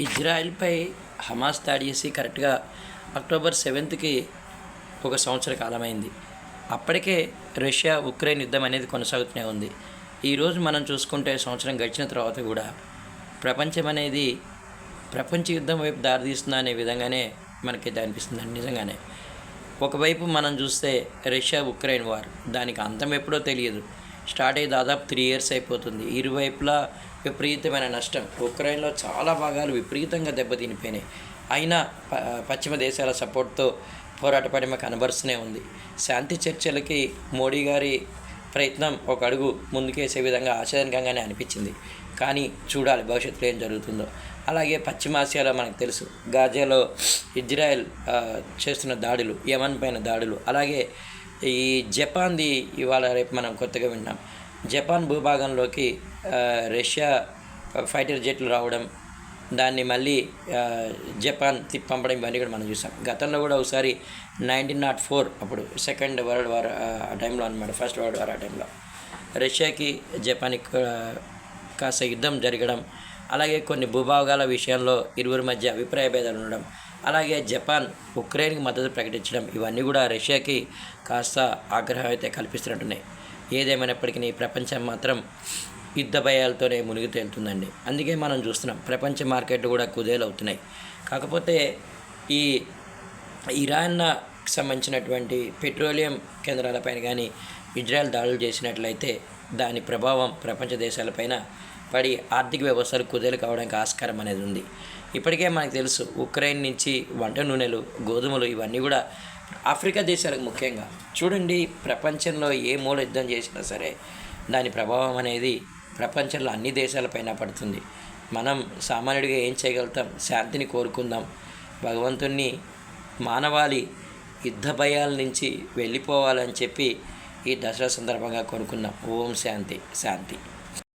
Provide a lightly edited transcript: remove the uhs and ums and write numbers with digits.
ఇజ్రాయెల్పై Hamas దాడి చేసి కరెక్ట్గా అక్టోబర్ 7కి ఒక సంవత్సర కాలమైంది. అప్పటికే రష్యా ఉక్రెయిన్ యుద్ధం అనేది కొనసాగుతూనే ఉంది. ఈరోజు మనం చూసుకుంటే సంవత్సరం గడిచిన తర్వాత కూడా ప్రపంచం అనేది ప్రపంచ యుద్ధం వైపు దారితీస్తుందా అనే విధంగానే మనకైతే అనిపిస్తుంది. నిజంగానే ఒకవైపు మనం చూస్తే రష్యా ఉక్రెయిన్ వార్, దానికి అంతం ఎప్పుడో తెలియదు. స్టార్ట్ అయ్యి దాదాపు 3 years అయిపోతుంది. ఇరువైపులా విపరీతమైన నష్టం. ఉక్రెయిన్లో చాలా భాగాలు విపరీతంగా దెబ్బతినిపోయినాయి. అయినా పశ్చిమ దేశాల సపోర్ట్తో పోరాట పటిమ కనబరుస్తూనే ఉంది. శాంతి చర్చలకి మోడీ గారి ప్రయత్నం ఒక అడుగు ముందుకేసే విధంగా ఆశాజనకంగానే అనిపించింది. కానీ చూడాలి భవిష్యత్తులో ఏం జరుగుతుందో. అలాగే పశ్చిమాసియాలో మనకు తెలుసు, గాజాలో ఇజ్రాయెల్ చేస్తున్న దాడులు, యమన్ పైన దాడులు, అలాగే ఈ జపాన్ది ఇవాళ రేపు మనం కొత్తగా విన్నాం. జపాన్ భూభాగంలోకి రష్యా ఫైటర్ జెట్లు రావడం, దాన్ని మళ్ళీ జపాన్ పంపడం, ఇవన్నీ కూడా మనం చూసాం. గతంలో కూడా ఒకసారి 1904 అప్పుడు సెకండ్ వరల్డ్ వార్ ఆ టైంలో అనమాట, ఫస్ట్ వరల్డ్ వార్ ఆ టైంలో రష్యాకి జపాన్కి కాస్త యుద్ధం జరగడం, అలాగే కొన్ని భూభాగాల విషయంలో ఇరువురి మధ్య అభిప్రాయ భేదాలు ఉండడం, అలాగే జపాన్ ఉక్రెయిన్కి మద్దతు ప్రకటించడం, ఇవన్నీ కూడా రష్యాకి కాస్త ఆగ్రహం అయితే కల్పిస్తున్నట్టున్నాయి. ఏదేమైనప్పటికీ ప్రపంచం మాత్రం యుద్ధ భయాలతోనే మునిగి తేలుతుందండి. అందుకే మనం చూస్తున్నాం ప్రపంచ మార్కెట్లు కూడా కుదేలవుతున్నాయి. కాకపోతే ఈ ఇరాన్కి సంబంధించినటువంటి పెట్రోలియం కేంద్రాలపైన కానీ ఇజ్రాయెల్ దాడులు చేసినట్లయితే దాని ప్రభావం ప్రపంచ దేశాలపైన పడి ఆర్థిక వ్యవస్థలు కుదేలు కావడానికి ఆస్కారం అనేది ఉంది. ఇప్పటికే మనకు తెలుసు, ఉక్రెయిన్ నుంచి వంట నూనెలు, గోధుమలు, ఇవన్నీ కూడా ఆఫ్రికా దేశాలకు ముఖ్యంగా చూడండి, ప్రపంచంలో ఏ మూల యుద్ధం చేసినా సరే దాని ప్రభావం అనేది ప్రపంచంలో అన్ని దేశాలపైన పడుతుంది. మనం సామాన్యుడిగా ఏం చేయగలుగుతాం? శాంతిని కోరుకుందాం, భగవంతుణ్ణి మానవాళి యుద్ధ భయాల నుంచి వెళ్ళిపోవాలని చెప్పి ఈ దసరా సందర్భంగా కోరుకుందాం. ఓం శాంతి శాంతి.